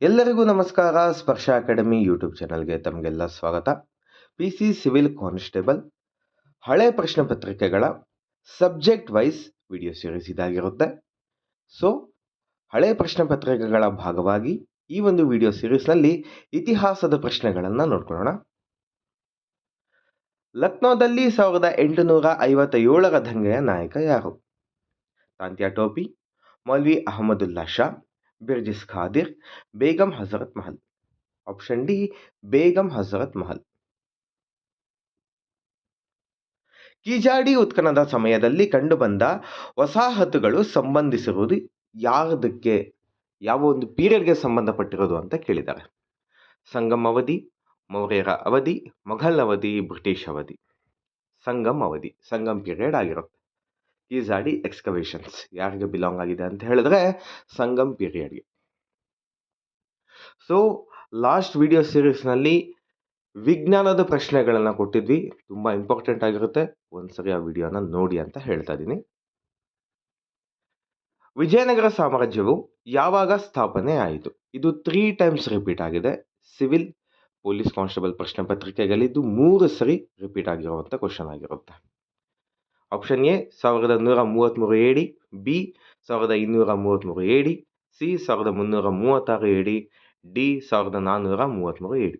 ಎಲ್ಲರಿಗೂ ನಮಸ್ಕಾರ. ಸ್ಪರ್ಶ ಅಕಾಡೆಮಿ ಯೂಟ್ಯೂಬ್ ಚಾನಲ್ಗೆ ತಮಗೆಲ್ಲ ಸ್ವಾಗತ. ಪಿಸಿ ಸಿವಿಲ್ ಕಾನ್ಸ್ಟೇಬಲ್ ಹಳೆ ಪ್ರಶ್ನೆ ಪತ್ರಿಕೆಗಳ ಸಬ್ಜೆಕ್ಟ್ ವೈಸ್ ವಿಡಿಯೋ ಸೀರೀಸ್ ಇದಾಗಿರುತ್ತೆ. ಸೊ ಹಳೆ ಪ್ರಶ್ನೆ ಪತ್ರಿಕೆಗಳ ಭಾಗವಾಗಿ ಈ ಒಂದು ವಿಡಿಯೋ ಸೀರೀಸ್ನಲ್ಲಿ ಇತಿಹಾಸದ ಪ್ರಶ್ನೆಗಳನ್ನು ನೋಡ್ಕೊಳ್ಳೋಣ. ಲಕ್ನೋದಲ್ಲಿ 1857ರ ದಂಗೆಯ ನಾಯಕ ಯಾರು? ತಾಂತ್ಯಾ ಟೋಪಿ, ಮೌಲ್ವಿ ಅಹಮದುಲ್ಲಾ ಶಾ, ಬಿರ್ಜಿಸ್ ಖಾದಿರ್, ಬೇಗಂ ಹಜರತ್ ಮಹಲ್. Option D, Begum Hazrat Mahal. ಕಿಜಾಡಿ ಉತ್ಖನದ ಸಮಯದಲ್ಲಿ ಕಂಡುಬಂದ ವಸಾಹತುಗಳು ಸಂಬಂಧಿಸಿರುವುದು ಯಾವುದಕ್ಕೆ, ಯಾವ ಒಂದು ಪೀರಿಯಡ್ಗೆ ಸಂಬಂಧಪಟ್ಟಿರೋದು ಅಂತ ಕೇಳಿದ್ದಾರೆ. ಸಂಗಮ್ ಅವಧಿ, ಮೌರ್ಯರ ಅವಧಿ, ಮೊಘಲ್ ಅವಧಿ, ಬ್ರಿಟಿಷ್ ಅವಧಿ. ಸಂಗಮ್ ಅವಧಿ, ಸಂಗಮ್ ಪೀರಿಯಡ್ ಆಗಿರುತ್ತೆ. ಕಿಜಾಡಿ ಎಕ್ಸ್ಕವೇಷನ್ಸ್ ಯಾರಿಗೆ ಬಿಲಾಂಗ್ ಆಗಿದೆ ಅಂತ ಹೇಳಿದ್ರೆ ಸಂಗಮ್ ಪೀರಿಯಡ್ಗೆ. ಸೊ ಲಾಸ್ಟ್ ವಿಡಿಯೋ ಸೀರೀಸ್ನಲ್ಲಿ ವಿಜ್ಞಾನದ ಪ್ರಶ್ನೆಗಳನ್ನು ಕೊಟ್ಟಿದ್ವಿ, ತುಂಬ ಇಂಪಾರ್ಟೆಂಟ್ ಆಗಿರುತ್ತೆ. ಒಂದ್ಸರಿ ಆ ವಿಡಿಯೋನ ನೋಡಿ ಅಂತ ಹೇಳ್ತಾ ಇದ್ದೀನಿ. ವಿಜಯನಗರ ಸಾಮ್ರಾಜ್ಯವು ಯಾವಾಗ ಸ್ಥಾಪನೆ ಆಯಿತು? ಇದು 3 ಟೈಮ್ಸ್ ರಿಪೀಟ್ ಆಗಿದೆ. ಸಿವಿಲ್ ಪೊಲೀಸ್ ಕಾನ್ಸ್ಟೇಬಲ್ ಪ್ರಶ್ನೆ ಪತ್ರಿಕೆಗಳಿದ್ದು 3 ಸರಿ ರಿಪೀಟ್ ಆಗಿರುವಂಥ ಕ್ವಶನ್ ಆಗಿರುತ್ತೆ. Option A 1133 AD, B 1233 AD, C 1336 AD, D 1433 AD.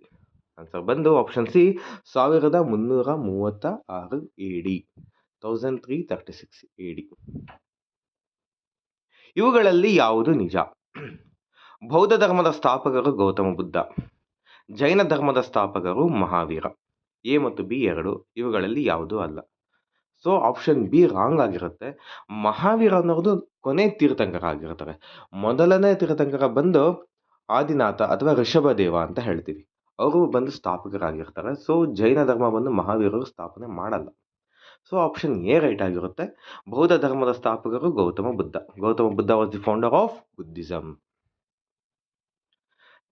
Answer ಬಂದು ಆಪ್ಷನ್ ಸಿ 1336 AD, 1336 AD. ಇವುಗಳಲ್ಲಿ ಯಾವುದು ನಿಜ? ಬೌದ್ಧ ಧರ್ಮದ ಸ್ಥಾಪಕರು ಗೌತಮ ಬುದ್ಧ, ಜೈನ ಧರ್ಮದ ಸ್ಥಾಪಕರು ಮಹಾವೀರ. ಎ ಮತ್ತು ಬಿ ಎರಡು, ಇವುಗಳಲ್ಲಿ ಯಾವುದೂ ಅಲ್ಲ. ಸೊ ಆಪ್ಷನ್ ಬಿ ರಾಂಗ್ ಆಗಿರುತ್ತೆ. ಮಹಾವೀರ ಅನ್ನೋದು ಕೊನೆ ತೀರ್ಥಂಕರ ಆಗಿರ್ತಾರೆ. ಮೊದಲನೇ ತೀರ್ಥಂಕರ ಬಂದು ಆದಿನಾಥ ಅಥವಾ ಋಷಭದೇವ ಅಂತ ಹೇಳ್ತೀವಿ, ಅವರು ಬಂದು ಸ್ಥಾಪಕರಾಗಿರ್ತಾರೆ. ಸೊ ಜೈನ ಧರ್ಮ ಬಂದು ಮಹಾವೀರರು ಸ್ಥಾಪನೆ ಮಾಡಲ್ಲ. ಸೊ ಆಪ್ಷನ್ ಎ ರೈಟ್ ಆಗಿರುತ್ತೆ. ಬೌದ್ಧ ಧರ್ಮದ ಸ್ಥಾಪಕರು Gautama Buddha. Gautama Buddha was the founder of Buddhism.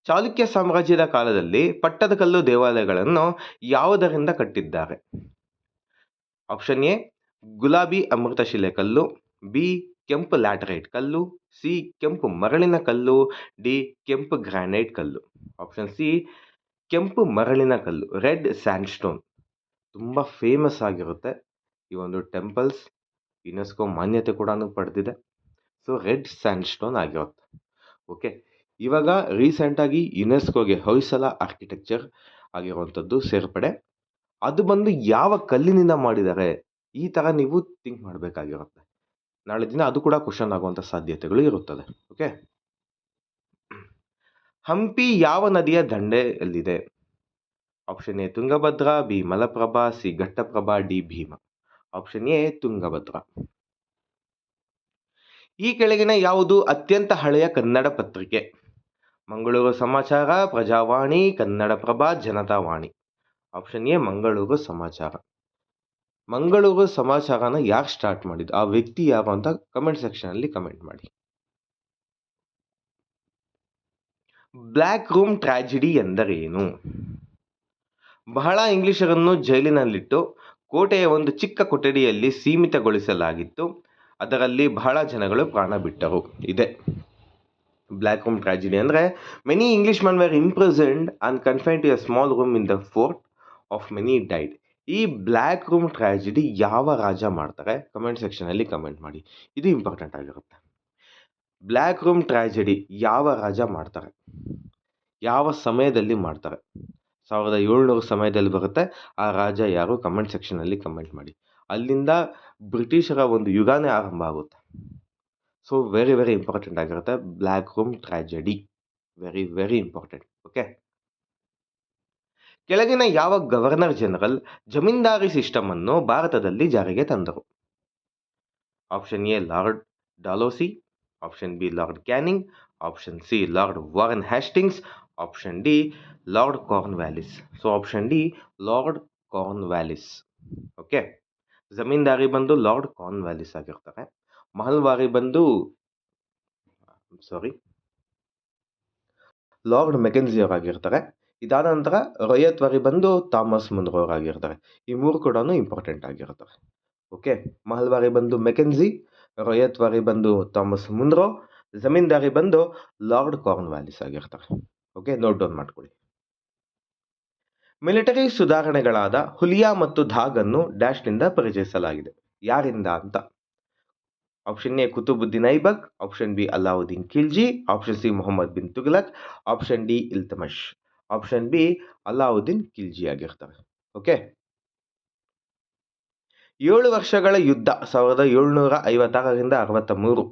Chalukya ಸಾಮ್ರಾಜ್ಯದ ಕಾಲದಲ್ಲಿ ಪಟ್ಟದಕಲ್ಲು ದೇವಾಲಯಗಳನ್ನು ಯಾವುದರಿಂದ ಕಟ್ಟಿದ್ದಾರೆ? ಆಪ್ಷನ್ ಎ ಗುಲಾಬಿ ಅಮೃತಶಿಲೆ ಕಲ್ಲು, ಬಿ ಕೆಂಪು ಲ್ಯಾಟರೈಟ್ ಕಲ್ಲು, ಸಿ ಕೆಂಪು ಮರಳಿನ ಕಲ್ಲು, ಡಿ ಕೆಂಪು ಗ್ರಾನೈಟ್ ಕಲ್ಲು. ಆಪ್ಷನ್ ಸಿ ಕೆಂಪು ಮರಳಿನ ಕಲ್ಲು, ರೆಡ್ ಸ್ಯಾಂಡ್ಸ್ಟೋನ್. ತುಂಬ ಫೇಮಸ್ ಆಗಿರುತ್ತೆ ಈ ಒಂದು ಟೆಂಪಲ್ಸ್, ಯುನೆಸ್ಕೋ ಮಾನ್ಯತೆ ಕೂಡ ಪಡೆದಿದೆ. ಸೊ ರೆಡ್ ಸ್ಯಾಂಡ್ಸ್ಟೋನ್ ಆಗಿರುತ್ತೆ. ಓಕೆ, ಇವಾಗ ರೀಸೆಂಟಾಗಿ ಯುನೆಸ್ಕೋಗೆ ಹೊಯ್ಸಳ ಆರ್ಕಿಟೆಕ್ಚರ್ ಆಗಿರುವಂಥದ್ದು ಸೇರ್ಪಡೆ. ಅದು ಬಂದು ಯಾವ ಕಲ್ಲಿನಿಂದ ಮಾಡಿದ್ದಾರೆ, ಈ ಥರ ನೀವು ಥಿಂಕ್ ಮಾಡಬೇಕಾಗಿರುತ್ತೆ. ನಾಳೆ ದಿನ ಅದು ಕೂಡ ಕ್ವಶನ್ ಆಗುವಂಥ ಸಾಧ್ಯತೆಗಳು ಇರುತ್ತದೆ. ಓಕೆ, ಹಂಪಿ ಯಾವ ನದಿಯ ದಂಡೆಯಲ್ಲಿದೆ? Option A Tungabhadra, B Malaprabha, C Ghataprabha, D Bhima. Option A Tungabhadra. ಈ ಕೆಳಗಿನ ಯಾವುದು ಅತ್ಯಂತ ಹಳೆಯ ಕನ್ನಡ ಪತ್ರಿಕೆ? ಮಂಗಳೂರು ಸಮಾಚಾರ, ಪ್ರಜಾವಾಣಿ, ಕನ್ನಡಪ್ರಭ, ಜನತಾವಾಣಿ. Option A Mangaluru Samachara. ಮಂಗಳೂರು ಸಮಾಚಾರನ ಯಾರು ಸ್ಟಾರ್ಟ್ ಮಾಡಿದ್ದು, ಆ ವ್ಯಕ್ತಿ ಯಾರು ಅಂತ ಕಮೆಂಟ್ ಸೆಕ್ಷನಲ್ಲಿ ಕಮೆಂಟ್ ಮಾಡಿ. ಬ್ಲ್ಯಾಕ್ ರೂಮ್ ಟ್ರಾಜಿಡಿ ಎಂದರೇನು? ಬಹಳ ಇಂಗ್ಲಿಷರನ್ನು ಜೈಲಿನಲ್ಲಿಟ್ಟು ಕೋಟೆಯ ಒಂದು ಚಿಕ್ಕ ಕೊಠಡಿಯಲ್ಲಿ ಸೀಮಿತಗೊಳಿಸಲಾಗಿತ್ತು. ಅದರಲ್ಲಿ ಬಹಳ ಜನಗಳು ಪ್ರಾಣ ಬಿಟ್ಟರು. ಇದೆ ಬ್ಲ್ಯಾಕ್ ರೂಮ್ ಟ್ರಾಜಿಡಿ ಅಂದರೆ. Many English men were imprisoned and confined to a small room in the fort of many died. ಈ ಬ್ಲ್ಯಾಕ್ ರೂಮ್ ಟ್ರಾಜಿಡಿ ಯಾವ ರಾಜ ಮಾಡ್ತಾರೆ? ಕಮೆಂಟ್ ಸೆಕ್ಷನಲ್ಲಿ ಕಮೆಂಟ್ ಮಾಡಿ, ಇದು ಇಂಪಾರ್ಟೆಂಟ್ ಆಗಿರುತ್ತೆ. ಬ್ಲ್ಯಾಕ್ ರೂಮ್ ಟ್ರಾಜಿಡಿ ಯಾವ ರಾಜ ಮಾಡ್ತಾರೆ, ಯಾವ ಸಮಯದಲ್ಲಿ ಮಾಡ್ತಾರೆ? 1700 ಸಮಯದಲ್ಲಿ ಬರುತ್ತೆ. ಆ ರಾಜ ಯಾರು? ಕಮೆಂಟ್ ಸೆಕ್ಷನಲ್ಲಿ ಕಮೆಂಟ್ ಮಾಡಿ. ಅಲ್ಲಿಂದ ಬ್ರಿಟಿಷರ ಒಂದು ಯುಗನೇ ಆರಂಭ ಆಗುತ್ತೆ. ಸೊ ವೆರಿ ವೆರಿ ಇಂಪಾರ್ಟೆಂಟ್ ಆಗಿರುತ್ತೆ black room tragedy, very very important. Okay, ಕೆಳಗಿನ ಯಾವ ಗವರ್ನರ್ ಜನರಲ್ ಜಮೀನ್ದಾರಿ ಸಿಸ್ಟಮ್ ಅನ್ನು ಭಾರತದಲ್ಲಿ ಜಾರಿಗೆ ತಂದರು? Option A lord Dalhousie, option B lord canning, option C lord Warren Hastings, option D lord Cornwallis. So option D lord Cornwallis. Okay, zamindari ಬಂದು Lord Cornwallis ಆಗಿರ್ತಾರೆ. ಮಹಲ್ವಾರಿ ಬಂದು lord Mackenzie ಅವರಾಗಿರ್ತಾರೆ. ಇದಾದ ನಂತರ ರೊಯತ್ವಾರಿ ಬಂದು ಥಾಮಸ್ ಮುನ್ರೋ ಅವರಾಗಿರ್ತಾರೆ. ಈ ಮೂರು ಕೂಡ ಇಂಪಾರ್ಟೆಂಟ್ ಆಗಿರ್ತಾರೆ. ಓಕೆ, ಮಹಲ್ವಾರಿ ಬಂದು ಮೆಕೆನ್ಸಿ, ರೊಯತ್ವಾರಿ ಬಂದು ಥಾಮಸ್ ಮುನ್ರೋ, ಜಮೀನ್ದಾರಿ ಬಂದು ಲಾರ್ಡ್ ಕಾರ್ನ್ವಾಲಿಸ್ ಆಗಿರ್ತಾರೆ. ಓಕೆ, ನೋಟ್ ಡೌನ್ ಮಾಡ್ಕೊಳ್ಳಿ. ಮಿಲಿಟರಿ ಸುಧಾರಣೆಗಳಾದ ಹುಲಿಯಾ ಮತ್ತು ಧಾಗ್ ಅನ್ನು ಡ್ಯಾಶ್ನಿಂದ ಪರಿಚಯಿಸಲಾಗಿದೆ. ಯಾರಿಂದ ಅಂತ? Option A Qutbuddin Aibak, option B Alauddin Khilji, option C Mohammed bin Tughlaq, option D Iltutmish. Option B Alauddin Khilji ಆಗಿರ್ತಾರೆ. ಓಕೆ, 7 ವರ್ಷಗಳ ಯುದ್ಧ 1756ರಿಂದ 63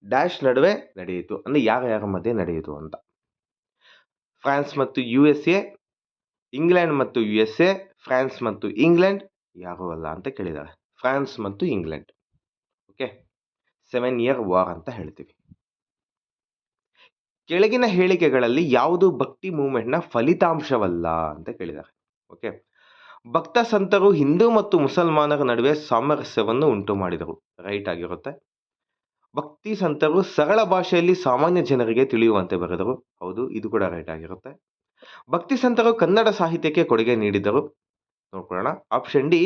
ಡ್ಯಾಶ್ ನಡುವೆ ನಡೆಯಿತು. ಅಂದ್ರೆ ಯಾರ ಮಧ್ಯೆ ನಡೆಯಿತು ಅಂತ? ಫ್ರಾನ್ಸ್ ಮತ್ತು USA, ಇಂಗ್ಲೆಂಡ್ ಮತ್ತು USA, ಫ್ರಾನ್ಸ್ ಮತ್ತು ಇಂಗ್ಲೆಂಡ್, ಯಾರು ಅಲ್ಲ ಅಂತ ಕೇಳಿದ್ದಾರೆ. ಫ್ರಾನ್ಸ್ ಮತ್ತು ಇಂಗ್ಲೆಂಡ್. ಓಕೆ, 7 year ವಾರ್ ಅಂತ ಹೇಳ್ತೀವಿ. ಕೆಳಗಿನ ಹೇಳಿಕೆಗಳಲ್ಲಿ ಯಾವುದು ಭಕ್ತಿ ಮೂವ್ಮೆಂಟ್ನ ಫಲಿತಾಂಶವಲ್ಲ ಅಂತ ಕೇಳಿದ್ದಾರೆ. ಓಕೆ, ಭಕ್ತ ಸಂತರು ಹಿಂದೂ ಮತ್ತು ಮುಸಲ್ಮಾನರ ನಡುವೆ ಸಾಮರಸ್ಯವನ್ನು ಉಂಟು ಮಾಡಿದರು. ರೈಟ್ ಆಗಿರುತ್ತೆ. ಭಕ್ತಿ ಸಂತರು ಸರಳ ಭಾಷೆಯಲ್ಲಿ ಸಾಮಾನ್ಯ ಜನರಿಗೆ ತಿಳಿಯುವಂತೆ ಬರೆದರು. ಹೌದು, ಇದು ಕೂಡ ರೈಟ್ ಆಗಿರುತ್ತೆ. ಭಕ್ತಿ ಸಂತರು ಕನ್ನಡ ಸಾಹಿತ್ಯಕ್ಕೆ ಕೊಡುಗೆ ನೀಡಿದರು. ನೋಡ್ಕೊಳ್ಳೋಣ. ಆಪ್ಷನ್ ಡಿ,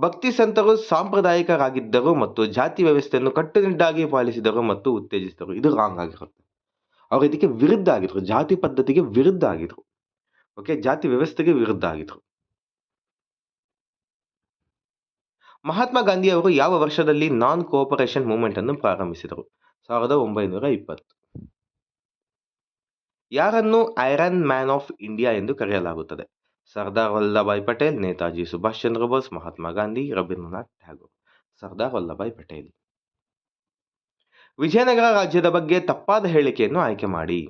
ಭಕ್ತಿ ಸಂತರು ಸಾಂಪ್ರದಾಯಿಕರಾಗಿದ್ದರು ಮತ್ತು ಜಾತಿ ವ್ಯವಸ್ಥೆಯನ್ನು ಕಟ್ಟುನಿಟ್ಟಾಗಿ ಪಾಲಿಸಿದರು ಮತ್ತು ಉತ್ತೇಜಿಸಿದರು. ಇದು ರಾಂಗ್ ಆಗಿರುತ್ತೆ. ಅವರು ಇದಕ್ಕೆ ವಿರುದ್ಧ ಆಗಿದ್ರು, ಜಾತಿ ಪದ್ಧತಿಗೆ ವಿರುದ್ಧ ಆಗಿದ್ರು. ಓಕೆ, ಜಾತಿ ವ್ಯವಸ್ಥೆಗೆ ವಿರುದ್ಧ ಆಗಿದ್ರು. ಮಹಾತ್ಮ ಗಾಂಧಿ ಅವರು ಯಾವ ವರ್ಷದಲ್ಲಿ ನಾನ್ ಕೋಆಪರೇಷನ್ ಮೂವ್ಮೆಂಟ್ ಅನ್ನು ಪ್ರಾರಂಭಿಸಿದರು? 1920. ಯಾರನ್ನು ಐರನ್ ಮ್ಯಾನ್ ಆಫ್ ಇಂಡಿಯಾ ಎಂದು ಕರೆಯಲಾಗುತ್ತದೆ? ಸರ್ದಾರ್ ವಲ್ಲಭಾಯ್ ಪಟೇಲ್, ನೇತಾಜಿ ಸುಭಾಷ್ ಚಂದ್ರ ಬೋಸ್, ಮಹಾತ್ಮ ಗಾಂಧಿ, ರವೀಂದ್ರನಾಥ್ ಟ್ಯಾಗೋರ್. ಸರ್ದಾರ್ ವಲ್ಲಭಾಯ್ ಪಟೇಲ್. ವಿಜಯನಗರ ರಾಜ್ಯದ ಬಗ್ಗೆ ತಪ್ಪಾದ ಹೇಳಿಕೆಯನ್ನು ಆಯ್ಕೆ ಮಾಡಿ.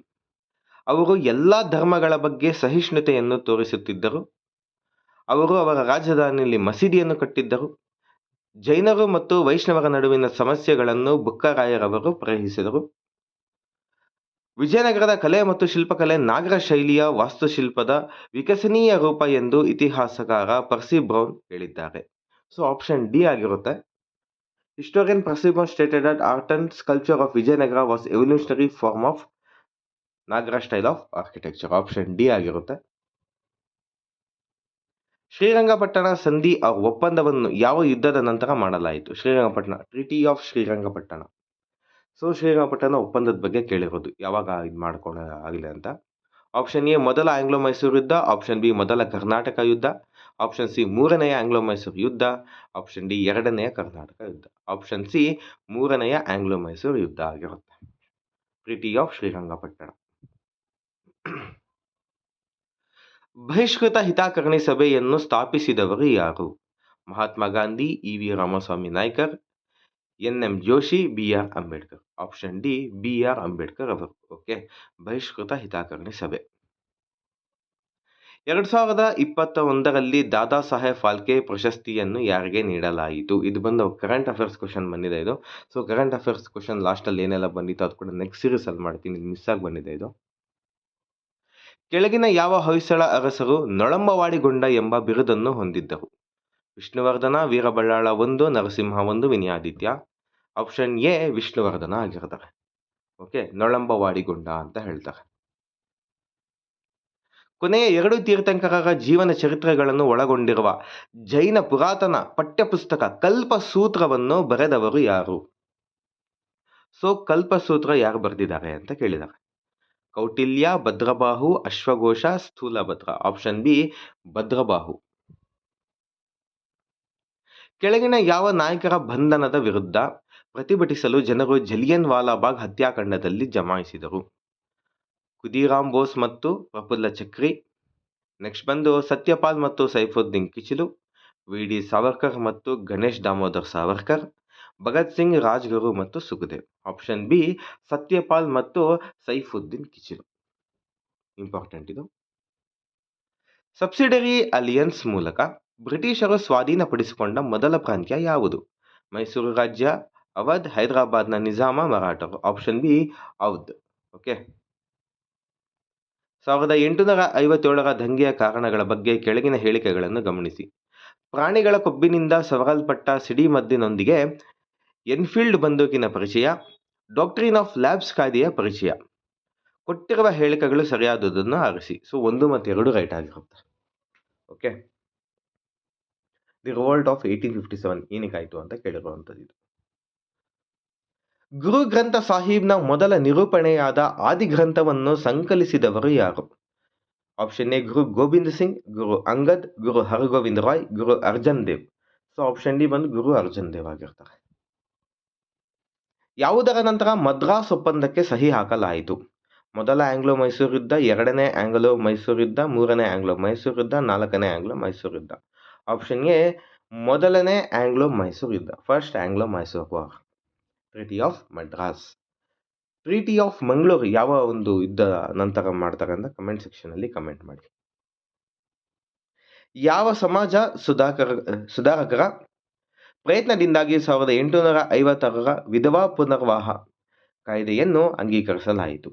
ಅವರು ಎಲ್ಲಾ ಧರ್ಮಗಳ ಬಗ್ಗೆ ಸಹಿಷ್ಣುತೆಯನ್ನು ತೋರಿಸುತ್ತಿದ್ದರು. ಅವರು ಅವರ ರಾಜಧಾನಿಯಲ್ಲಿ ಮಸೀದಿಯನ್ನು ಕಟ್ಟಿದ್ದರು. ಜೈನರು ಮತ್ತು ವೈಷ್ಣವರ ನಡುವಿನ ಸಮಸ್ಯೆಗಳನ್ನು ಬುಕ್ಕರಾಯರವರು ಪರಿಹರಿಸಿದರು. ವಿಜಯನಗರದ ಕಲೆ ಮತ್ತು ಶಿಲ್ಪಕಲೆ ನಾಗರ ಶೈಲಿಯ ವಾಸ್ತುಶಿಲ್ಪದ ವಿಕಸನೀಯ ರೂಪ ಎಂದು ಇತಿಹಾಸಕಾರ ಪರ್ಸಿ ಬ್ರೌನ್ ಹೇಳಿದ್ದಾರೆ. ಸೊ ಆಪ್ಷನ್ ಡಿ ಆಗಿರುತ್ತೆ. Historian Percy Brown stated that art and sculpture of Vijayanagara was evolutionary form of Nagara style of architecture. Option D ಆಗಿರುತ್ತೆ. ಶ್ರೀರಂಗಪಟ್ಟಣ ಸಂಧಿ ಒಪ್ಪಂದವನ್ನು ಯಾವ ಯುದ್ಧದ ನಂತರ ಮಾಡಲಾಯಿತು? ಶ್ರೀರಂಗಪಟ್ಟಣ, ಟ್ರಿಟಿ ಆಫ್ ಶ್ರೀರಂಗಪಟ್ಟಣ. ಸೊ ಶ್ರೀರಂಗಪಟ್ಟಣ ಒಪ್ಪಂದದ ಬಗ್ಗೆ ಕೇಳಿರೋದು, ಯಾವಾಗ ಇದು ಮಾಡ್ಕೊಂಡು ಆಗಲಿ ಅಂತ. ಆಪ್ಷನ್ ಎ ಮೊದಲ ಆಂಗ್ಲೋ ಮೈಸೂರು ಯುದ್ಧ, ಆಪ್ಷನ್ ಬಿ ಮೊದಲ ಕರ್ನಾಟಕ ಯುದ್ಧ, ಆಪ್ಷನ್ ಸಿ ಮೂರನೆಯ ಆಂಗ್ಲೋ ಮೈಸೂರು ಯುದ್ಧ, ಆಪ್ಷನ್ ಡಿ ಎರಡನೆಯ ಕರ್ನಾಟಕ ಯುದ್ಧ, ಆಪ್ಷನ್ ಸಿ ಮೂರನೆಯ ಆಂಗ್ಲೋ ಮೈಸೂರು ಯುದ್ಧ ಆಗಿರುತ್ತೆ. ಟ್ರಿಟಿ ಆಫ್ ಶ್ರೀರಂಗಪಟ್ಟಣ. ಬಹಿಷ್ಕೃತ ಹಿತಕರ್ಣಿ ಸಭೆಯನ್ನು ಸ್ಥಾಪಿಸಿದವರು ಯಾರು? Mahatma Gandhi, E V. Ramaswamy Naicker, N M. Joshi, B R. Ambedkar. Option D B R. Ambedkar ಅವರು. ಓಕೆ, ಬಹಿಷ್ಕೃತ ಹಿತಕರ್ಣಿ ಸಭೆ. 2021ರಲ್ಲಿ ದಾದಾ ಸಾಹೇಬ್ ಫಾಲ್ಕೆ ಪ್ರಶಸ್ತಿಯನ್ನು ಯಾರಿಗೆ ನೀಡಲಾಯಿತು? ಇದು ಬಂದು ಕರೆಂಟ್ ಅಫೇರ್ಸ್ ಕ್ವಶನ್ ಬಂದಿದೆ ಇದು. ಸೊ ಕರೆಂಟ್ ಅಫೇರ್ಸ್ ಕ್ವಶನ್ ಲಾಸ್ಟಲ್ಲಿ ಏನೆಲ್ಲ ಬಂದಿತ್ತು ಅದು ಕೂಡ ನೆಕ್ಸ್ಟ್ ಸೀರೀಸ್ ಅಲ್ಲಿ ಮಾಡ್ತೀನಿ. ಇದು ಮಿಸ್ ಆಗಿ ಬಂದಿದೆ ಇದು. ಕೆಳಗಿನ ಯಾವ ಹೊಯ್ಸಳ ಅರಸರು ನೊಳಂಬವಾಡಿಗೊಂಡ ಎಂಬ ಬಿರುದನ್ನು ಹೊಂದಿದ್ದರು? ವಿಷ್ಣುವರ್ಧನ, ವೀರಬಳ್ಳಾಳ 1, ನರಸಿಂಹ 1, ವಿನಯಾದಿತ್ಯ. ಆಪ್ಷನ್ ಎ ವಿಷ್ಣುವರ್ಧನ ಆಗಿರ್ತಾರೆ. ಓಕೆ, ನೊಳಂಬವಾಡಿಗೊಂಡ ಅಂತ ಹೇಳ್ತಾರೆ. ಕೊನೆಯ 2 ತೀರ್ಥಂಕರರ ಜೀವನ ಚರಿತ್ರೆಗಳನ್ನು ಒಳಗೊಂಡಿರುವ ಜೈನ ಪುರಾತನ ಪಠ್ಯಪುಸ್ತಕ ಕಲ್ಪಸೂತ್ರವನ್ನು ಬರೆದವರು ಯಾರು? ಸೊ ಕಲ್ಪಸೂತ್ರ ಯಾರು ಬರೆದಿದ್ದಾರೆ ಅಂತ ಕೇಳಿದ್ದಾರೆ. ಕೌಟಿಲ್ಯ, ಭದ್ರಬಾಹು, ಅಶ್ವಘೋಷ, ಸ್ಥೂಲಭದ್ರ. Option B Bhadrabahu. ಕೆಳಗಿನ ಯಾವ ನಾಯಕರ ಬಂಧನದ ವಿರುದ್ಧ ಪ್ರತಿಭಟಿಸಲು ಜನರು ಜಲಿಯನ್ ವಾಲಾಬಾಗ್ ಹತ್ಯಾಕಾಂಡದಲ್ಲಿ ಜಮಾಯಿಸಿದರು? ಖುದೀರಾಮ್ ಬೋಸ್ ಮತ್ತು ಪ್ರಫುಲ್ಲ ಚಕ್ರಿ. ನೆಕ್ಸ್ಟ್ ಬಂದು ಸತ್ಯಪಾಲ್ ಮತ್ತು ಸೈಫುದ್ದೀನ್ ಕಿಚಿಲು, ವಿ.ಡಿ. ಸಾವರ್ಕರ್ ಮತ್ತು ಗಣೇಶ್ ದಾಮೋದರ್ ಸಾವರ್ಕರ್, ಭಗತ್ ಸಿಂಗ್, ರಾಜ್ಗುರು ಮತ್ತು ಸುಖದೇವ್. ಆಪ್ಷನ್ ಬಿ ಸತ್ಯಪಾಲ್ ಮತ್ತು ಸೈಫುದ್ದೀನ್ ಕಿಚಿಲು. ಇಂಪಾರ್ಟೆಂಟ್ ಇದು. ಸಬ್ಸಿಡರಿ ಅಲಿಯನ್ಸ್ ಮೂಲಕ ಬ್ರಿಟಿಷರು ಸ್ವಾಧೀನಪಡಿಸಿಕೊಂಡ ಮೊದಲ ಪ್ರಾಂತ್ಯ ಯಾವುದು? ಮೈಸೂರು ರಾಜ್ಯ, ಅವಧ್, ಹೈದರಾಬಾದ್ನ ನಿಜಾಮ, ಮರಾಠರು. Option B Awadh. ಓಕೆ, 1857ರ ದಂಗೆಯ ಕಾರಣಗಳ ಬಗ್ಗೆ ಕೆಳಗಿನ ಹೇಳಿಕೆಗಳನ್ನು ಗಮನಿಸಿ. ಪ್ರಾಣಿಗಳ ಕೊಬ್ಬಿನಿಂದ ಸವರಲ್ಪಟ್ಟ ಸಿಡಿಮದ್ದಿನೊಂದಿಗೆ ಎನ್ಫೀಲ್ಡ್ ಬಂದೂಕಿನ ಪರಿಚಯ, ಡಾಕ್ಟ್ರಿನ್ ಆಫ್ ಲ್ಯಾಬ್ಸ್ ಕಾಯ್ದೆಯ ಪರಿಚಯ. ಕೊಟ್ಟಿರುವ ಹೇಳಿಕೆಗಳು ಸರಿಯಾದುದನ್ನು ಆರಿಸಿ. ಸೊ 1 ಮತ್ತು 2 ರೈಟ್ ಆಗಿರುತ್ತೆ. ಓಕೆ, ದಿ ರಿವೋಲ್ಟ್ ಆಫ್ 1857 ಏನಕ್ಕಾಯಿತು ಅಂತ ಕೇಳಿರುವಂಥದ್ದು ಇದು. ಗುರು ಗ್ರಂಥ ಸಾಹಿಬ್ನ ಮೊದಲ ನಿರೂಪಣೆಯಾದ ಆದಿಗ್ರಂಥವನ್ನು ಸಂಕಲಿಸಿದವರು ಯಾರು? Option A Guru Gobind Singh, Guru Angad, Guru Hargobind Rai, Guru Arjan Dev. So option D ಬಂದು ಗುರು ಅರ್ಜನ್ ದೇವ್ ಆಗಿರ್ತಾರೆ. ಯಾವುದರ ನಂತರ ಮದ್ರಾಸ್ ಒಪ್ಪಂದಕ್ಕೆ ಸಹಿ ಹಾಕಲಾಯಿತು? ಮೊದಲ ಆಂಗ್ಲೋ ಮೈಸೂರು ಯುದ್ಧ, ಎರಡನೇ ಆಂಗ್ಲೋ ಮೈಸೂರು ಯುದ್ಧ, ಮೂರನೇ ಆಂಗ್ಲೋ ಮೈಸೂರು ಯುದ್ಧ, ನಾಲ್ಕನೇ ಆಂಗ್ಲೋ ಮೈಸೂರು ಯುದ್ಧ. ಆಪ್ಷನ್ ಎ ಮೊದಲನೇ ಆಂಗ್ಲೋ ಮೈಸೂರು ಯುದ್ಧ, first Anglo Mysuru war, treaty of Madras. Treaty of Mangaluru ಯಾವ ಒಂದು ಯುದ್ಧ ನಂತರ ಮಾಡ್ತಾರೆ ಅಂತ ಕಮೆಂಟ್ ಸೆಕ್ಷನ್ ಅಲ್ಲಿ ಕಮೆಂಟ್ ಮಾಡಿ. ಯಾವ ಸಮಾಜ ಸುಧಾರಕರ ಪ್ರಯತ್ನದಿಂದಾಗಿ 1856ರ ವಿಧವಾ ಪುನರ್ವಾಹ ಕಾಯ್ದೆಯನ್ನು ಅಂಗೀಕರಿಸಲಾಯಿತು?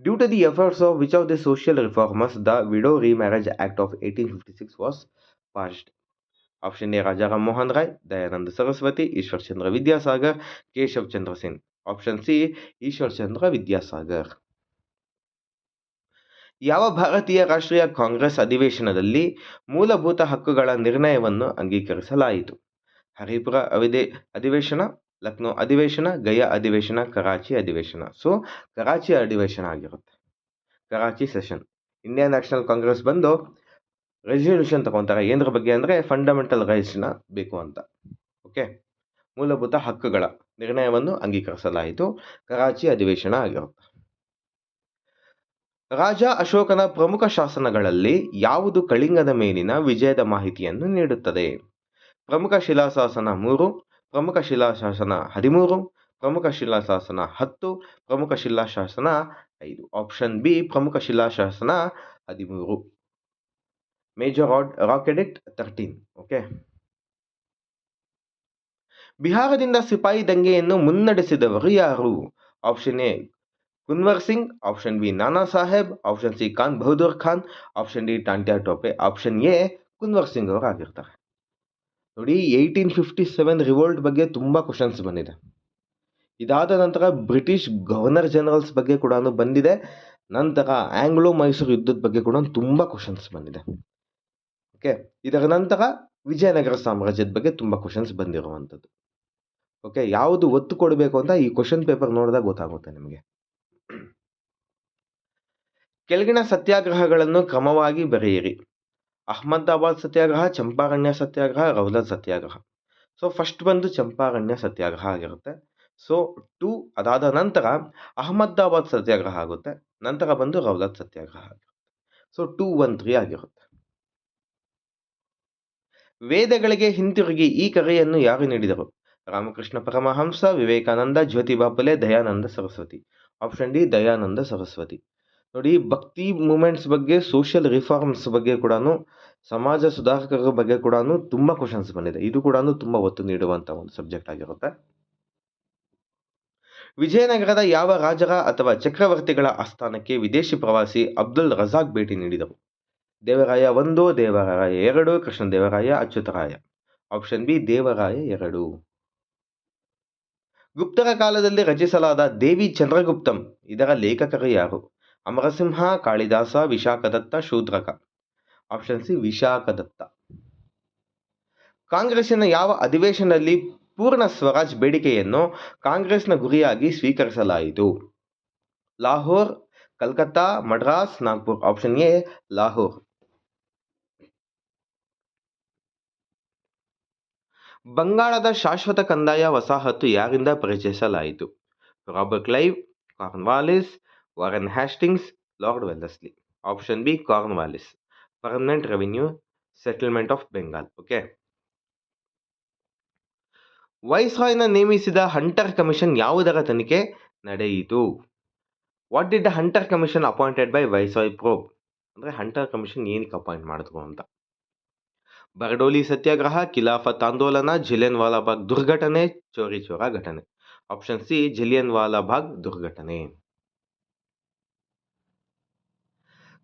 Due to the efforts of which of the social reformers the widow remarriage act of 1856 was passed? Option A Rajaram Mohan Roy, Dayananda Saraswati, Ishwar Chandra Vidyasagar, Keshav Chandra Sen. Option C Ishwar Chandra Vidyasagar. ಯಾವ ಭಾರತೀಯ ರಾಷ್ಟ್ರೀಯ ಕಾಂಗ್ರೆಸ್ ಅಧಿವೇಶನದಲ್ಲಿ ಮೂಲಭೂತ ಹಕ್ಕುಗಳ ನಿರ್ಣಯವನ್ನು ಅಂಗೀಕರಿಸಲಾಯಿತು? ಹರಿಪುರ ಅಧಿವೇಶನ, ಲಕ್ನೋ ಅಧಿವೇಶನ, ಗಯಾ ಅಧಿವೇಶನ, ಕರಾಚಿ ಅಧಿವೇಶನ. ಸೊ ಕರಾಚಿ ಅಧಿವೇಶನ ಆಗಿರುತ್ತೆ, Karachi session. Indian national Congress ಬಂದು ರೆಸಲ್ಯೂಷನ್ ತಗೊಂತಾರೆ ಏನರ ಬಗ್ಗೆ ಅಂದರೆ ಫಂಡಮೆಂಟಲ್ ರೈಟ್ಸ್ನ ಬೇಕು ಅಂತ. ಓಕೆ, ಮೂಲಭೂತ ಹಕ್ಕುಗಳ ನಿರ್ಣಯವನ್ನು ಅಂಗೀಕರಿಸಲಾಯಿತು, ಕರಾಚಿ ಅಧಿವೇಶನ ಆಗಿರುತ್ತೆ. ರಾಜ ಅಶೋಕನ ಪ್ರಮುಖ ಶಾಸನಗಳಲ್ಲಿ ಯಾವುದು ಕಳಿಂಗದ ಮೇಲಿನ ವಿಜಯದ ಮಾಹಿತಿಯನ್ನು ನೀಡುತ್ತದೆ? ಪ್ರಮುಖ ಶಿಲಾಶಾಸನ 3, ಪ್ರಮುಖ ಶಿಲಾಶಾಸನ 13, ಪ್ರಮುಖ ಶಿಲಾಶಾಸನ 10, ಪ್ರಮುಖ ಶಿಲಾಶಾಸನ 5. ಆಪ್ಷನ್ ಬಿ ಪ್ರಮುಖ ಶಿಲಾಶಾಸನ 13, ಮೇಜರ್ ರಾಕ್ ಎಡಿಕ್ಟ್ 13. ಓಕೆ. ಬಿಹಾರದಿಂದ ಸಿಪಾಯಿ ದಂಗೆಯನ್ನು ಮುನ್ನಡೆಸಿದವರು ಯಾರು? Option A Kunwar Singh, option B Nana Sahib, option C Khan Bahadur Khan, option D Tantia Tope. Option A Kunwar Singh ಅವರು ಆಗಿರ್ತಾರೆ. ನೋಡಿ, 1857 ರಿವೋಲ್ಟ್ ಬಗ್ಗೆ ತುಂಬಾ ಕ್ವಶನ್ಸ್ ಬಂದಿದೆ. ಇದಾದ ನಂತರ ಬ್ರಿಟಿಷ್ ಗವರ್ನರ್ ಜನರಲ್ಸ್ ಬಗ್ಗೆ ಕೂಡ ಬಂದಿದೆ. ನಂತರ ಆಂಗ್ಲೋ ಮೈಸೂರು ಯುದ್ಧದ ಬಗ್ಗೆ ಕೂಡ ತುಂಬಾ ಕ್ವಶನ್ಸ್ ಬಂದಿದೆ. ಓಕೆ, ಇದರ ನಂತರ ವಿಜಯನಗರ ಸಾಮ್ರಾಜ್ಯದ ಬಗ್ಗೆ ತುಂಬಾ ಕ್ವಶನ್ಸ್ ಬಂದಿರುವಂಥದ್ದು. ಓಕೆ, ಯಾವುದು ಒತ್ತು ಕೊಡಬೇಕು ಅಂತ ಈ ಕ್ವಶನ್ ಪೇಪರ್ ನೋಡಿದಾಗ ಗೊತ್ತಾಗುತ್ತೆ ನಿಮಗೆ. ಕೆಳಗಿನ ಸತ್ಯಾಗ್ರಹಗಳನ್ನು ಕ್ರಮವಾಗಿ ಬರೆಯಿರಿ. ಅಹಮದಾಬಾದ್ ಸತ್ಯಾಗ್ರಹ, ಚಂಪಾರಣ್ಯ ಸತ್ಯಾಗ್ರಹ, ರೌಲತ್ ಸತ್ಯಾಗ್ರಹ. ಸೊ ಫಸ್ಟ್ ಬಂದು ಚಂಪಾರಣ್ಯ ಸತ್ಯಾಗ್ರಹ ಆಗಿರುತ್ತೆ. ಸೊ 2 ಅದಾದ ನಂತರ ಅಹಮದಾಬಾದ್ ಸತ್ಯಾಗ್ರಹ ಆಗುತ್ತೆ, ನಂತರ ಬಂದು ರೌಲತ್ ಸತ್ಯಾಗ್ರಹ ಆಗಿರುತ್ತೆ. ಸೊ 2, 1, 3 ಆಗಿರುತ್ತೆ. ವೇದಗಳಿಗೆ ಹಿಂತಿರುಗಿ ಈ ಕರೆಯನ್ನು ಯಾರು ನೀಡಿದರು? ರಾಮಕೃಷ್ಣ ಪರಮಹಂಸ, ವಿವೇಕಾನಂದ, ಜ್ಯೋತಿಬಾ ಫುಲೆ, ದಯಾನಂದ ಸರಸ್ವತಿ. Option D Dayananda Saraswati. ನೋಡಿ, ಭಕ್ತಿ ಮೂಮೆಂಟ್ಸ್ ಬಗ್ಗೆ, ಸೋಷಿಯಲ್ ರಿಫಾರ್ಮ್ಸ್ ಬಗ್ಗೆ ಕೂಡ, ಸಮಾಜ ಸುಧಾರಕರ ಬಗ್ಗೆ ಕೂಡ ತುಂಬಾ ಕ್ವಶನ್ಸ್ ಬಂದಿದೆ. ಇದು ಕೂಡ ತುಂಬಾ ಒತ್ತು ನೀಡುವಂತ ಒಂದು ಸಬ್ಜೆಕ್ಟ್ ಆಗಿರುತ್ತೆ. ವಿಜಯನಗರದ ಯಾವ ರಾಜರ ಅಥವಾ ಚಕ್ರವರ್ತಿಗಳ ಆಸ್ಥಾನಕ್ಕೆ ವಿದೇಶಿ ಪ್ರವಾಸಿ ಅಬ್ದುಲ್ ರಜಾಕ್ ಭೇಟಿ ನೀಡಿದರು? ದೇವರಾಯ 1, ದೇವರಾಯ 2, ಕೃಷ್ಣದೇವರಾಯ, ಅಚ್ಯುತರಾಯ. Option B Devaraya 2. ಗುಪ್ತರ ಕಾಲದಲ್ಲಿ ರಚಿಸಲಾದ ದೇವಿ ಚಂದ್ರಗುಪ್ತಂ ಇದರ ಲೇಖಕರು ಯಾರು? ಅಮರಸಿಂಹ, ಕಾಳಿದಾಸ, ವಿಶಾಖದತ್ತ, ಶೂದ್ರಕ. Option C Vishakhadatta. ಕಾಂಗ್ರೆಸ್ಸಿನ ಯಾವ ಅಧಿವೇಶನದಲ್ಲಿ ಪೂರ್ಣ ಸ್ವರಾಜ್ ಬೇಡಿಕೆಯನ್ನು ಕಾಂಗ್ರೆಸ್ನ ಗುರಿಯಾಗಿ ಸ್ವೀಕರಿಸಲಾಯಿತು? ಲಾಹೋರ್, ಕಲ್ಕತ್ತಾ, ಮಡ್ರಾಸ್, ನಾಗ್ಪುರ್. Option A Lahore. ಬಂಗಾಳದ ಶಾಶ್ವತ ಕಂದಾಯ ವಸಾಹತು ಯಾರಿಂದ ಪರಿಚಯಿಸಲಾಯಿತು? Robert Clive, Cornwallis, Warren Hastings, Lord Wellesley. Option B Cornwallis. Permanent revenue settlement of Bengal. Okay. ವೈಸ್ರಾಯ್ನ ನೇಮಿಸಿದ ಹಂಟರ್ ಕಮಿಷನ್ ಯಾವುದರ ತನಿಖೆ ನಡೆಯಿತು? What did the hunter commission appointed by viceroy probe? ಅಂದರೆ ಹಂಟರ್ ಕಮಿಷನ್ ಏನಕ್ಕೆ ಅಪಾಯಿಂಟ್ ಮಾಡಿದ್ರು ಅಂತ. ಬರ್ಡೋಲಿ ಸತ್ಯಾಗ್ರಹ, ಖಿಲಾಫತ್ ಆಂದೋಲನ, ಜಲಿಯನ್ ವಾಲಾಬಾಗ್ ದುರ್ಘಟನೆ, ಚೋರಿ ಚೋರ ಘಟನೆ. ಆಪ್ಷನ್ ಸಿ ಜಲಿಯನ್ ವಾಲಾಬಾಗ್ ದುರ್ಘಟನೆ.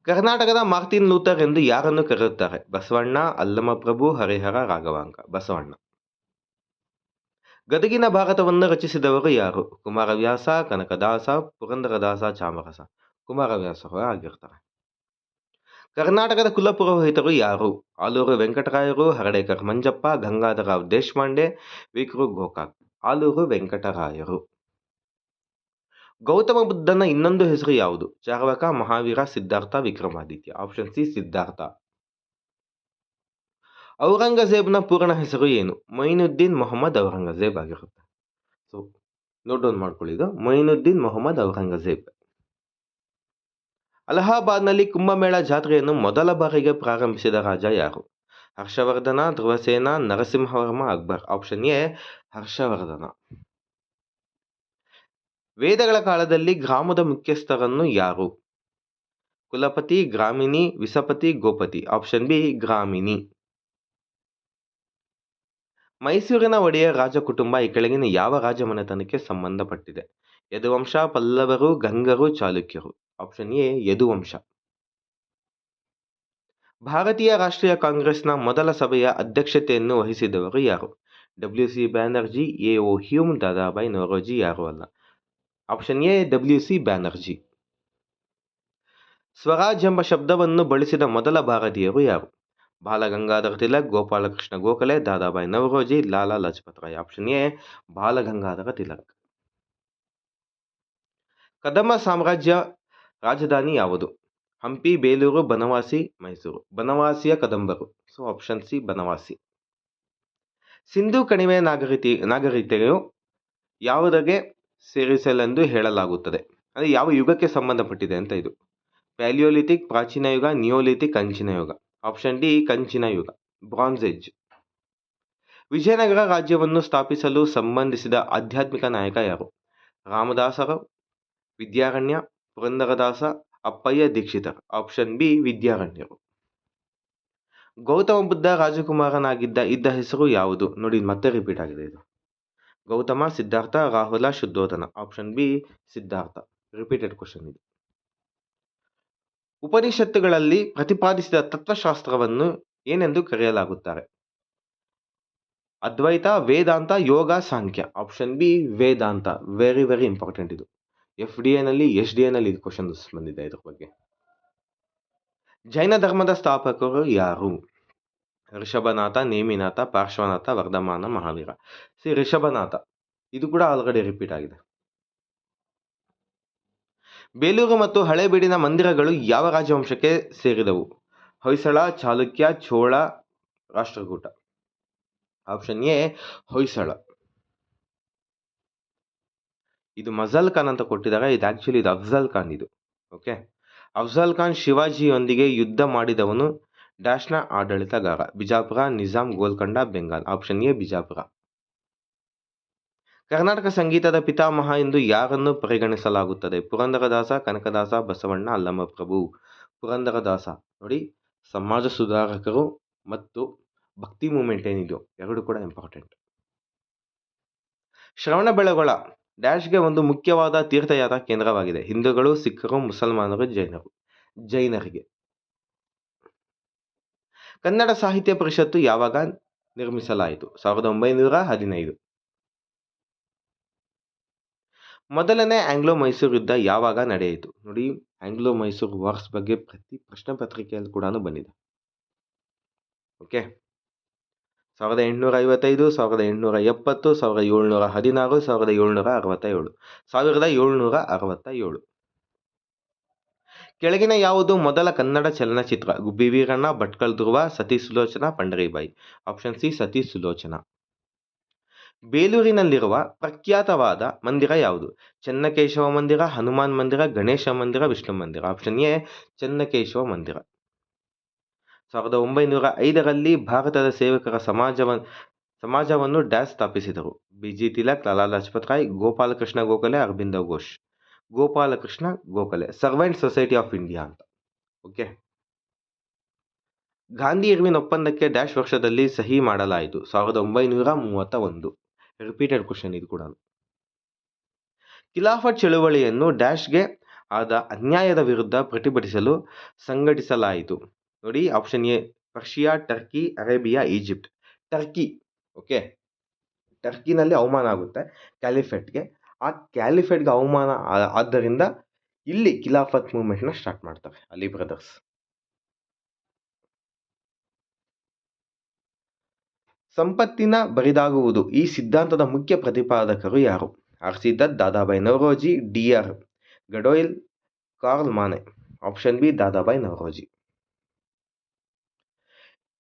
ಕರ್ನಾಟಕದ ಮಾರ್ಟಿನ್ ಲೂಥರ್ ಎಂದು ಯಾರನ್ನು ಕರೆಯುತ್ತಾರೆ? ಬಸವಣ್ಣ, ಅಲ್ಲಮಪ್ರಭು, ಹರಿಹರ, ರಾಘವಾಂಕ. ಬಸವಣ್ಣ. ಗದಗಿನ ಭಾರತವನ್ನು ರಚಿಸಿದವರು ಯಾರು? ಕುಮಾರವ್ಯಾಸ, ಕನಕದಾಸ, ಪುರಂದರದಾಸ, ಚಾಮರಸ. ಕುಮಾರವ್ಯಾಸರು ಆಗಿರ್ತಾರೆ. ಕರ್ನಾಟಕದ ಕುಲಪುರೋಹಿತರು ಯಾರು? ಆಲೂರು ವೆಂಕಟರಾಯರು, ಹರಡೇಕರ್ ಮಂಜಪ್ಪ, ಗಂಗಾಧರರಾವ್ ದೇಶಪಾಂಡೆ, ವಿಕ್ರು ಗೋಕಾಕ್. ಆಲೂರು ವೆಂಕಟರಾಯರು. ಗೌತಮ ಬುದ್ಧನ ಇನ್ನೊಂದು ಹೆಸರು ಯಾವುದು? ಚಾರ್ವಾಕ, ಮಹಾವೀರ, ಸಿದ್ಧಾರ್ಥ, ವಿಕ್ರಮಾದಿತ್ಯ. Option C Siddhartha. ಔರಂಗಜೇಬ್ನ ಪೂರ್ಣ ಹೆಸರು ಏನು? ಮೊಯಿನುದ್ದೀನ್ ಮೊಹಮ್ಮದ್ ಔರಂಗಜೇಬ್ ಆಗಿರುತ್ತೆ. ಸೊ ನೋಟ್ ಡೌನ್ ಮಾಡ್ಕೊಳ್ಳಿ, ಇದು ಮೊಯಿನುದ್ದೀನ್ ಮೊಹಮ್ಮದ್ ಔರಂಗಜೇಬ್. ಅಲಹಾಬಾದ್ನಲ್ಲಿ ಕುಂಭಮೇಳ ಜಾತ್ರೆಯನ್ನು ಮೊದಲ ಬಾರಿಗೆ ಪ್ರಾರಂಭಿಸಿದ ರಾಜ ಯಾರು? ಹರ್ಷವರ್ಧನ, ಧ್ರುವಸೇನ, ನರಸಿಂಹವರ್ಮ, ಅಕ್ಬರ್. Option A Harshavardhana. ವೇದಗಳ ಕಾಲದಲ್ಲಿ ಗ್ರಾಮದ ಮುಖ್ಯಸ್ಥರನ್ನು ಯಾರು? ಕುಲಪತಿ, ಗ್ರಾಮಿಣಿ, ವಿಸಪತಿ, ಗೋಪತಿ. Option B ಗ್ರಾಮಿಣಿ. ಮೈಸೂರಿನ ಒಡೆಯರ್ ರಾಜ ಕುಟುಂಬ ಈ ಕೆಳಗಿನ ಯಾವ ರಾಜಮನೆತನಕ್ಕೆ ಸಂಬಂಧಪಟ್ಟಿದೆ? ಯದುವಂಶ, ಪಲ್ಲವರು, ಗಂಗರು, ಚಾಲುಕ್ಯರು. Option A Yaduvamsha. ಭಾರತೀಯ ರಾಷ್ಟ್ರೀಯ ಕಾಂಗ್ರೆಸ್ನ ಮೊದಲ ಸಭೆಯ ಅಧ್ಯಕ್ಷತೆಯನ್ನು ವಹಿಸಿದವರು ಯಾರು? WC Banerjee, A.O. Hume, Dadabhai Naoroji. ಯಾರು ಅಲ್ಲ. Option A WC Banerjee. Swaraj ಎಂಬ ಶಬ್ದವನ್ನು ಬಳಸಿದ ಮೊದಲ ಭಾರತೀಯರು ಯಾರು? ಬಾಲಗಂಗಾಧರ ತಿಲಕ್, ಗೋಪಾಲಕೃಷ್ಣ ಗೋಖಲೆ, ದಾದಾಬಾಯಿ ನವರೋಜಿ, ಲಾಲಾ ಲಜಪತ್ ರಾಯ್. Option A Balagangadhara Tilak. ಕದಂಬ ಸಾಮ್ರಾಜ್ಯ ರಾಜಧಾನಿ ಯಾವುದು? ಹಂಪಿ, ಬೇಲೂರು, ಬನವಾಸಿ, ಮೈಸೂರು. ಬನವಾಸಿಯ ಕದಂಬರು. So option C Banavasi. Sindhu ಕಣಿವೆ ನಾಗರಿಕತೆಯು ಯಾವುದಕ್ಕೆ ಸೇರಿಸಲೆಂದು ಹೇಳಲಾಗುತ್ತದೆ? ಅಂದರೆ ಯಾವ ಯುಗಕ್ಕೆ ಸಂಬಂಧಪಟ್ಟಿದೆ ಅಂತ ಇದು. ಪ್ಯಾಲಿಯೋಲಿಥಿಕ್, ಪ್ರಾಚೀನ ಯುಗ, ನಿಯೋಲಿಥಿಕ್, ಕಂಚಿನ ಯುಗ. ಆಪ್ಷನ್ ಡಿ ಕಂಚಿನ ಯುಗ, ಬ್ರಾನ್ಸ್ ಏಜ್. ವಿಜಯನಗರ ರಾಜ್ಯವನ್ನು ಸ್ಥಾಪಿಸಲು ಸಂಬಂಧಿಸಿದ ಆಧ್ಯಾತ್ಮಿಕ ನಾಯಕ ಯಾರು? ರಾಮದಾಸರು, ವಿದ್ಯಾರಣ್ಯ, ಪುರಂದರದಾಸ, ಅಪ್ಪಯ್ಯ ದೀಕ್ಷಿತರ್. ಆಪ್ಷನ್ ಬಿ ವಿದ್ಯಾರಣ್ಯರು. ಗೌತಮ ಬುದ್ಧ ರಾಜಕುಮಾರನಾಗಿದ್ದ ಇದ್ದ ಹೆಸರು ಯಾವುದು? ನೋಡಿ ಮತ್ತೆ ರಿಪೀಟ್ ಆಗಿದೆ ಇದು. Gautama, Siddhartha, Rahula, Shuddhodana. Option B Siddhartha. Repeated question ಇದು. ಉಪನಿಷತ್ತುಗಳಲ್ಲಿ ಪ್ರತಿಪಾದಿಸಿದ ತತ್ವಶಾಸ್ತ್ರವನ್ನು ಏನೆಂದು ಕರೆಯಲಾಗುತ್ತಾರೆ? Advaita, Vedanta, Yoga, Sankhya. Option B Vedanta. Very very important ಇದು. FDA ನಲ್ಲಿ SDA ನಲ್ಲಿ ಇದು ಕ್ವಶನ್ಸ್ ಬಂದಿದೆ ಇದ್ರ ಬಗ್ಗೆ. ಜೈನ ಧರ್ಮದ ಸ್ಥಾಪಕರು ಯಾರು? ಋಷಭನಾಥ, ನೇಮಿನಾಥ, ಪಾರ್ಶ್ವನಾಥ, ವರ್ಧಮಾನ, ಮಹಾವೀರ. ಋಷಭನಾಥ. ಇದು ಕೂಡ ಆಲ್ರೆಡಿ ರಿಪೀಟ್ ಆಗಿದೆ. ಬೇಲೂರು ಮತ್ತು ಹಳೇಬೀಡಿನ ಮಂದಿರಗಳು ಯಾವ ರಾಜವಂಶಕ್ಕೆ ಸೇರಿದವು? ಹೊಯ್ಸಳ, ಚಾಲುಕ್ಯ, ಚೋಳ, ರಾಷ್ಟ್ರಕೂಟ. Option A Hoysala. ಇದು ಮಜಲ್ ಖಾನ್ ಅಂತ ಕೊಟ್ಟಿದ್ದಾರೆ, ಇದು ಆಕ್ಚುಲಿ ಇದು ಅಫ್ಜಲ್ ಖಾನ್ ಇದು. ಓಕೆ. ಅಫ್ಜಲ್ ಖಾನ್ ಶಿವಾಜಿಯೊಂದಿಗೆ ಯುದ್ಧ ಮಾಡಿದವನು ಡ್ಯಾಶ್ನ ಆಡಳಿತಗಾರ. ಬಿಜಾಪುರ, ನಿಜಾಂ, ಗೋಲ್ಕೊಂಡ, ಬೆಂಗಾಲ್. Option A Bijapur. ಕರ್ನಾಟಕ ಸಂಗೀತದ ಪಿತಾಮಹ ಎಂದು ಯಾರನ್ನು ಪರಿಗಣಿಸಲಾಗುತ್ತದೆ? ಪುರಂದರದಾಸ, ಕನಕದಾಸ, ಬಸವಣ್ಣ, ಅಲ್ಲಮಪ್ರಭು. ಪುರಂದರದಾಸ. ನೋಡಿ, ಸಮಾಜ ಸುಧಾರಕರು ಮತ್ತು ಭಕ್ತಿ ಮೂಮೆಂಟ್ ಏನಿದೆಯೋ ಎರಡು ಕೂಡ ಇಂಪಾರ್ಟೆಂಟ್. ಶ್ರವಣಬೆಳಗೊಳ ಡ್ಯಾಶ್ಗೆ ಒಂದು ಮುಖ್ಯವಾದ ತೀರ್ಥಯಾತ್ರಾ ಕೇಂದ್ರವಾಗಿದೆ. ಹಿಂದೂಗಳು, ಸಿಖ್ಖರು, ಮುಸಲ್ಮಾನರು, ಜೈನರಿಗೆ. ಕನ್ನಡ ಸಾಹಿತ್ಯ ಪರಿಷತ್ತು ಯಾವಾಗ ನಿರ್ಮಿಸಲಾಯಿತು? 1915. ಮೊದಲನೇ ಆಂಗ್ಲೋ ಮೈಸೂರು ಯುದ್ಧ ಯಾವಾಗ ನಡೆಯಿತು? ನೋಡಿ, ಆಂಗ್ಲೋ ಮೈಸೂರು ವಾರ್ಸ್ ಬಗ್ಗೆ ಪ್ರತಿ ಪ್ರಶ್ನೆ ಪತ್ರಿಕೆಯಲ್ಲಿ ಕೂಡ ಬಂದಿದೆ. ಓಕೆ. 1855, 1870, 1716, 1767. 1767. ಕೆಳಗಿನ ಯಾವುದು ಮೊದಲ ಕನ್ನಡ ಚಲನಚಿತ್ರ? ಗುಬ್ಬಿ ವೀರಣ್ಣ, ಭಟ್ಕಳ ಧ್ರುವ, ಸತಿ ಸುಲೋಚನಾ, ಪಂಡರೀಬಾಯಿ. ಆಪ್ಷನ್ ಸಿ ಸತಿ ಸುಲೋಚನಾ. ಬೇಲೂರಿನಲ್ಲಿರುವ ಪ್ರಖ್ಯಾತವಾದ ಮಂದಿರ ಯಾವುದು? ಚೆನ್ನಕೇಶವ ಮಂದಿರ, ಹನುಮಾನ್ ಮಂದಿರ, ಗಣೇಶ ಮಂದಿರ, ವಿಷ್ಣು ಮಂದಿರ. ಆಪ್ಷನ್ ಎ ಚೆನ್ನಕೇಶವ ಮಂದಿರ. 1905ರಲ್ಲಿ ಭಾರತದ ಸೇವಕರ ಸಮಾಜವನ್ನು ಡ್ಯಾಶ್ ಸ್ಥಾಪಿಸಿದರು? BG Tilak, Lala Lajpat Rai, Gopal Krishna Gokhale, Aurobindo Ghosh. Gopal Krishna Gokhale. Servant society of India ಅಂತ. ಓಕೆ. ಗಾಂಧಿ ಇರ್ವಿನ್ ಒಪ್ಪಂದಕ್ಕೆ ಡ್ಯಾಶ್ ವರ್ಷದಲ್ಲಿ ಸಹಿ ಮಾಡಲಾಯಿತು? 1931. ರಿಪೀಟೆಡ್ ಕ್ವಶನ್ ಇದು ಕೂಡ. ಖಿಲಾಫತ್ ಚಳುವಳಿಯನ್ನು ಡ್ಯಾಶ್ಗೆ ಆದ ಅನ್ಯಾಯದ ವಿರುದ್ಧ ಪ್ರತಿಭಟಿಸಲು ಸಂಘಟಿಸಲಾಯಿತು? ನೋಡಿ, option A Persia, Turkey, Arabia, Egypt. Turkey. Okay. ಟರ್ಕಿನಲ್ಲಿ ಅವಮಾನ ಆಗುತ್ತೆ ಕ್ಯಾಲಿಫೆಟ್ಗೆ. ಆ ಕ್ಯಾಲಿಫೆಟ್ಗೆ ಅವಮಾನ ಆದ್ದರಿಂದ ಇಲ್ಲಿ ಖಿಲಾಫತ್ ಮೂವ್ಮೆಂಟ್ನ ಸ್ಟಾರ್ಟ್ ಮಾಡ್ತಾರೆ ಅಲಿ ಬ್ರದರ್ಸ್. ಸಂಪತ್ತಿನ ಬರಿದಾಗುವುದು ಈ ಸಿದ್ಧಾಂತದ ಮುಖ್ಯ ಪ್ರತಿಪಾದಕರು ಯಾರು? R C Dutt, Dadabhai Naoroji, D R Gadgil, Karl ಮಾನೆ. Option B Dadabhai Naoroji.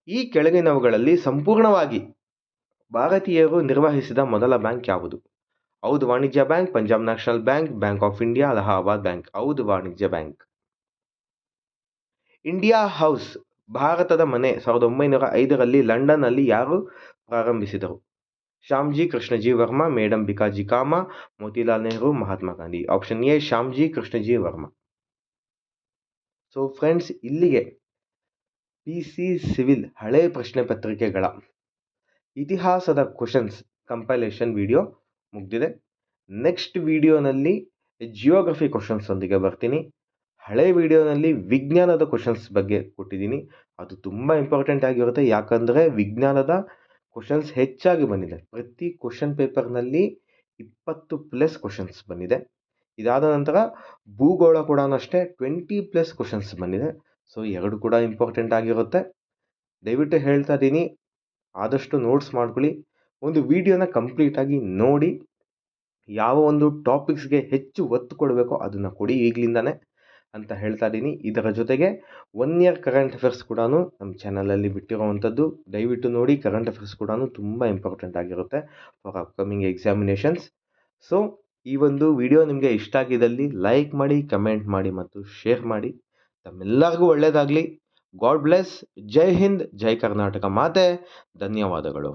ಈ ಕೆಳಗಿನವುಗಳಲ್ಲಿ ಸಂಪೂರ್ಣವಾಗಿ ಭಾರತೀಯರು ನಿರ್ವಹಿಸಿದ ಮೊದಲ ಬ್ಯಾಂಕ್ ಯಾವುದು? ಔದ್ ವಾಣಿಜ್ಯ bank, Punjab national bank, bank of India, Allahabad bank. Awadh ವಾಣಿಜ್ಯ ಬ್ಯಾಂಕ್. ಇಂಡಿಯಾ ಹೌಸ್ ಭಾರತದ ಮನೆ 1905ರಲ್ಲಿ ಲಂಡನ್ನಲ್ಲಿ ಯಾರು ಪ್ರಾರಂಭಿಸಿದರು? Shyamji Krishnaji Varma, madam Bhikaji Cama, Motilal Nehru, Mahatma Gandhi. Option A Shyamji Krishnaji Varma. So friends, ಇಲ್ಲಿಗೆ PC ಸಿವಿಲ್ ಹಳೆ ಪ್ರಶ್ನೆ ಪತ್ರಿಕೆಗಳ ಇತಿಹಾಸದ ಕ್ವಶನ್ಸ್ ಕಂಪೈಲೇಷನ್ ವಿಡಿಯೋ ಮುಗ್ದಿದೆ. ನೆಕ್ಸ್ಟ್ ವಿಡಿಯೋನಲ್ಲಿ ಜಿಯೋಗ್ರಫಿ ಕ್ವಶನ್ಸ್ ಒಂದಿಗೆ ಬರ್ತೀನಿ. ಹಳೆ ವಿಡಿಯೋನಲ್ಲಿ ವಿಜ್ಞಾನದ ಕ್ವಶನ್ಸ್ ಬಗ್ಗೆ ಕೊಟ್ಟಿದ್ದೀನಿ. ಅದು ತುಂಬ ಇಂಪಾರ್ಟೆಂಟ್ ಆಗಿರುತ್ತೆ, ಯಾಕಂದರೆ ವಿಜ್ಞಾನದ ಕ್ವಶನ್ಸ್ ಹೆಚ್ಚಾಗಿ ಬಂದಿದೆ. ಪ್ರತಿ ಕ್ವಶನ್ ಪೇಪರ್ನಲ್ಲಿ 20+ ಕ್ವಶನ್ಸ್ ಬಂದಿದೆ. ಇದಾದ ನಂತರ ಭೂಗೋಳ ಕೂಡ ಅಷ್ಟೇ 20+ ಕ್ವಶನ್ಸ್ ಬಂದಿದೆ. ಸೊ ಎರಡು ಕೂಡ ಇಂಪಾರ್ಟೆಂಟ್ ಆಗಿರುತ್ತೆ. ದಯವಿಟ್ಟು ಹೇಳ್ತಾ ಇದ್ದೀನಿ, ಆದಷ್ಟು ನೋಟ್ಸ್ ಮಾಡ್ಕೊಳ್ಳಿ. ಒಂದು ವಿಡಿಯೋನ ಕಂಪ್ಲೀಟಾಗಿ ನೋಡಿ, ಯಾವ ಒಂದು ಟಾಪಿಕ್ಸ್ಗೆ ಹೆಚ್ಚು ಒತ್ತು ಕೊಡಬೇಕೋ ಅದನ್ನು ಕೊಡಿ ಈಗಲಿಂದಾನೆ ಅಂತ ಹೇಳ್ತಾ ಇದ್ದೀನಿ. ಇದರ ಜೊತೆಗೆ 1 ಇಯರ್ ಕರೆಂಟ್ ಅಫೇರ್ಸ್ ಕೂಡ ನಮ್ಮ ಚಾನಲಲ್ಲಿ ಬಿಟ್ಟಿರುವಂಥದ್ದು. ದಯವಿಟ್ಟು ನೋಡಿ, ಕರೆಂಟ್ ಅಫೇರ್ಸ್ ಕೂಡ ತುಂಬ ಇಂಪಾರ್ಟೆಂಟ್ ಆಗಿರುತ್ತೆ ಫಾರ್ ಅಪ್ಕಮಿಂಗ್ ಎಕ್ಸಾಮಿನೇಷನ್ಸ್. ಸೊ ಈ ಒಂದು ವಿಡಿಯೋ ನಿಮಗೆ ಇಷ್ಟ ಆಗಿದ್ದಲ್ಲಿ ಲೈಕ್ ಮಾಡಿ, ಕಮೆಂಟ್ ಮಾಡಿ ಮತ್ತು ಶೇರ್ ಮಾಡಿ. ತಮ್ಮೆಲ್ಲರಿಗೂ ಒಳ್ಳೆಯದಾಗಲಿ. God bless. ಜೈ ಹಿಂದ್, ಜೈ ಕರ್ನಾಟಕ ಮಾತೆ. ಧನ್ಯವಾದಗಳು.